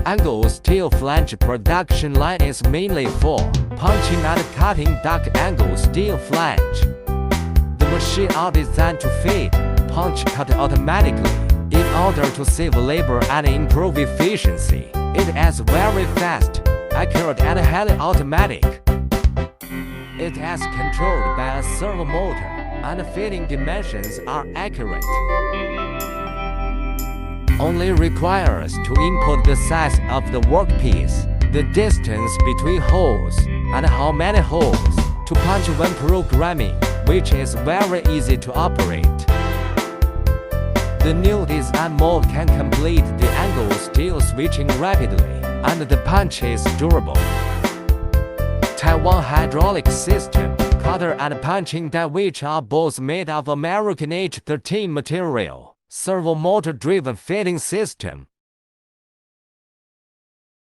angle steel flange production line is mainly for punching and cutting DUCT angle steel flange. The machines are designed to feed, punch, cut automatically. In order to save labor and improve efficiency, it is very fast, accurate and highly automatic. It is controlled by a servo motor, and fitting dimensions are accurate. Only requires to input the size of the workpiece, the distance between holes, and how many holes to punch when programming, which is very easy to operate. The new design mode can complete the angle steel switching rapidly, and the punch is durable. Taiwan hydraulic system, cutter and punching die, which are both made of American H13 material. Servo motor driven fitting system,